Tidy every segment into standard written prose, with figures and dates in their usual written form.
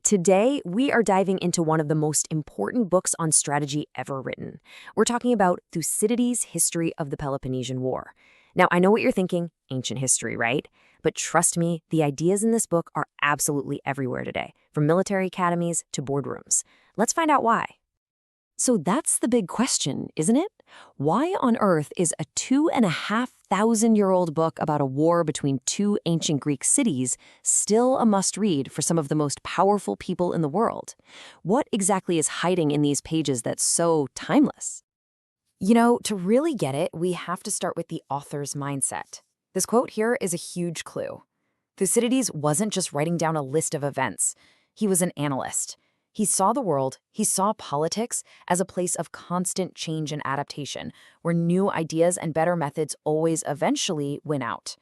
Today, we are diving into one of the most important books on strategy ever written. We're talking about Thucydides' History of the Peloponnesian War. Now, I know what you're thinking, ancient history, right? But trust me, the ideas in this book are absolutely everywhere today, from military academies to boardrooms. Let's find out why. So that's the big question, isn't it? Why on earth is a 2,500-year-old book about a war between two ancient Greek cities still a must-read for some of the most powerful people in the world? What exactly is hiding in these pages that's so timeless? You know, to really get it, we have to start with the author's mindset. This quote here is a huge clue. Thucydides wasn't just writing down a list of events. He was an analyst. He saw the world, he saw politics as a place of constant change and adaptation, where new ideas and better methods always eventually win out.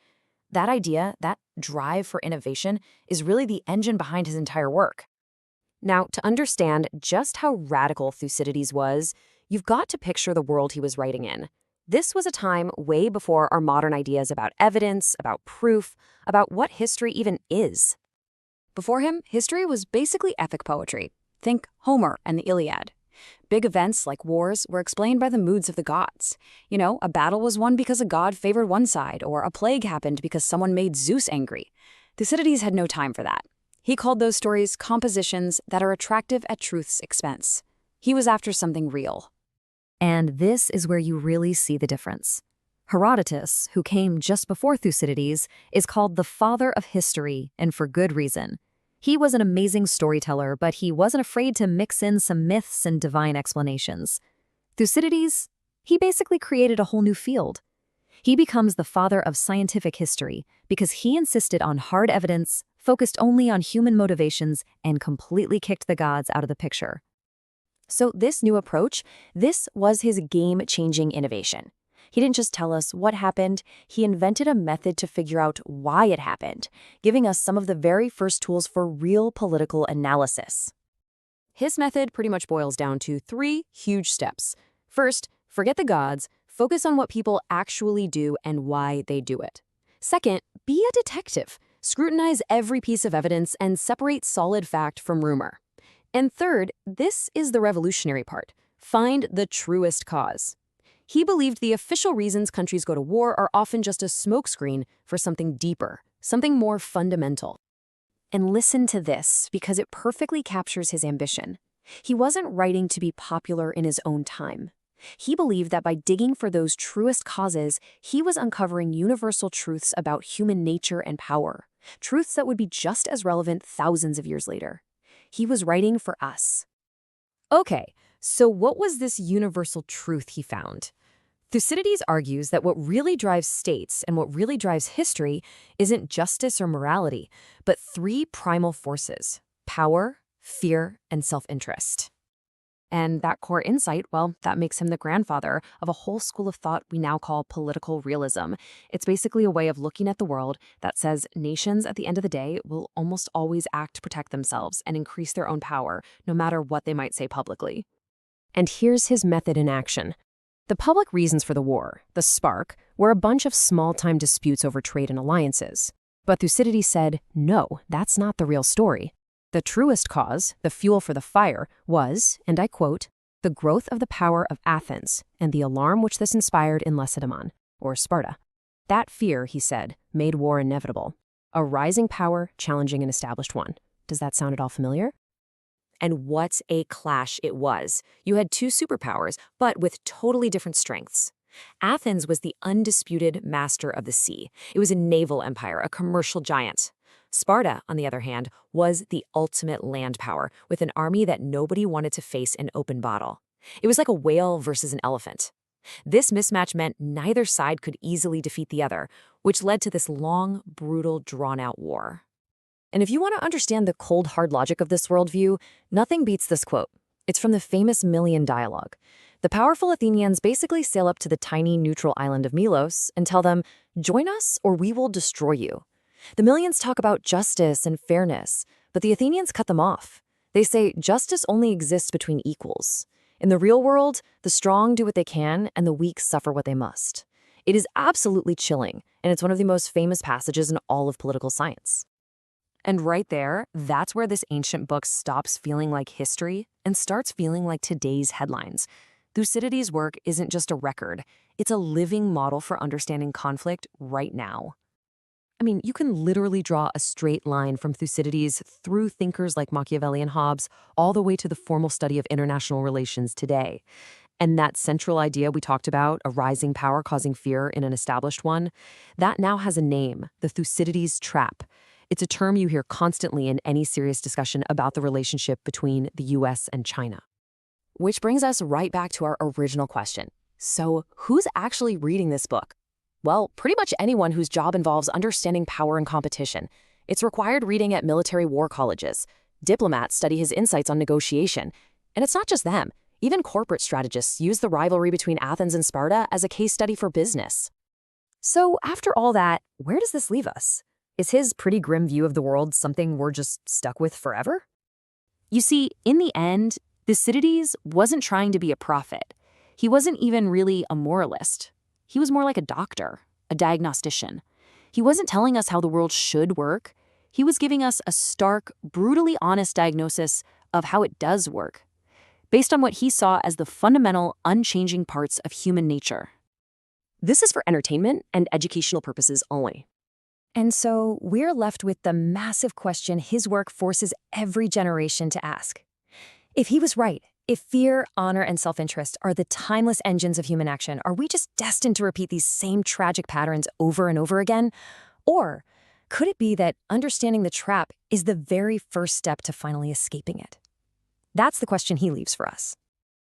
That idea, that drive for innovation, is really the engine behind his entire work. Now, to understand just how radical Thucydides was, you've got to picture the world he was writing in. This was a time way before our modern ideas about evidence, about proof, about what history even is. Before him, history was basically epic poetry. Think Homer and the Iliad. Big events like wars were explained by the moods of the gods. You know, a battle was won because a god favored one side, or a plague happened because someone made Zeus angry. Thucydides had no time for that. He called those stories compositions that are attractive at truth's expense. He was after something real. And this is where you really see the difference. Herodotus, who came just before Thucydides, is called the father of history, and for good reason. He was an amazing storyteller, but he wasn't afraid to mix in some myths and divine explanations. Thucydides, he basically created a whole new field. He becomes the father of scientific history because he insisted on hard evidence, focused only on human motivations, and completely kicked the gods out of the picture. So this new approach, this was his game-changing innovation. He didn't just tell us what happened, he invented a method to figure out why it happened, giving us some of the very first tools for real political analysis. His method pretty much boils down to 3 huge steps. First, forget the gods, focus on what people actually do and why they do it. Second, be a detective. Scrutinize every piece of evidence and separate solid fact from rumor. And third, this is the revolutionary part. Find the truest cause. He believed the official reasons countries go to war are often just a smokescreen for something deeper, something more fundamental. And listen to this, because it perfectly captures his ambition. He wasn't writing to be popular in his own time. He believed that by digging for those truest causes, he was uncovering universal truths about human nature and power, truths that would be just as relevant thousands of years later. He was writing for us. Okay, so what was this universal truth he found? Thucydides argues that what really drives states and what really drives history isn't justice or morality, but 3 primal forces: power, fear, and self-interest. And that core insight, well, that makes him the grandfather of a whole school of thought we now call political realism. It's basically a way of looking at the world that says nations at the end of the day will almost always act to protect themselves and increase their own power, no matter what they might say publicly. And here's his method in action. The public reasons for the war, the spark, were a bunch of small-time disputes over trade and alliances. But Thucydides said, no, that's not the real story. The truest cause, the fuel for the fire, was, and I quote, the growth of the power of Athens and the alarm which this inspired in Lacedaemon, or Sparta. That fear, he said, made war inevitable. A rising power challenging an established one. Does that sound at all familiar? And what a clash it was. You had 2 superpowers, but with totally different strengths. Athens was the undisputed master of the sea. It was a naval empire, a commercial giant. Sparta, on the other hand, was the ultimate land power, with an army that nobody wanted to face in open battle. It was like a whale versus an elephant. This mismatch meant neither side could easily defeat the other, which led to this long, brutal, drawn-out war. And if you want to understand the cold, hard logic of this worldview, nothing beats this quote. It's from the famous Melian dialogue. The powerful Athenians basically sail up to the tiny, neutral island of Melos and tell them, join us or we will destroy you. The Melians talk about justice and fairness, but the Athenians cut them off. They say justice only exists between equals. In the real world, the strong do what they can and the weak suffer what they must. It is absolutely chilling, and it's one of the most famous passages in all of political science. And right there, that's where this ancient book stops feeling like history and starts feeling like today's headlines. Thucydides' work isn't just a record, it's a living model for understanding conflict right now. I mean, you can literally draw a straight line from Thucydides through thinkers like Machiavelli and Hobbes, all the way to the formal study of international relations today. And that central idea we talked about, a rising power causing fear in an established one, that now has a name, the Thucydides Trap. It's a term you hear constantly in any serious discussion about the relationship between the US and China. Which brings us right back to our original question. So, who's actually reading this book? Well, pretty much anyone whose job involves understanding power and competition. It's required reading at military war colleges. Diplomats study his insights on negotiation. And it's not just them. Even corporate strategists use the rivalry between Athens and Sparta as a case study for business. So, after all that, where does this leave us? Is his pretty grim view of the world something we're just stuck with forever? You see, in the end, Thucydides wasn't trying to be a prophet. He wasn't even really a moralist. He was more like a doctor, a diagnostician. He wasn't telling us how the world should work. He was giving us a stark, brutally honest diagnosis of how it does work, based on what he saw as the fundamental, unchanging parts of human nature. This is for entertainment and educational purposes only. And so we're left with the massive question his work forces every generation to ask. If he was right, if fear, honor, and self-interest are the timeless engines of human action, are we just destined to repeat these same tragic patterns over and over again? Or could it be that understanding the trap is the very first step to finally escaping it? That's the question he leaves for us.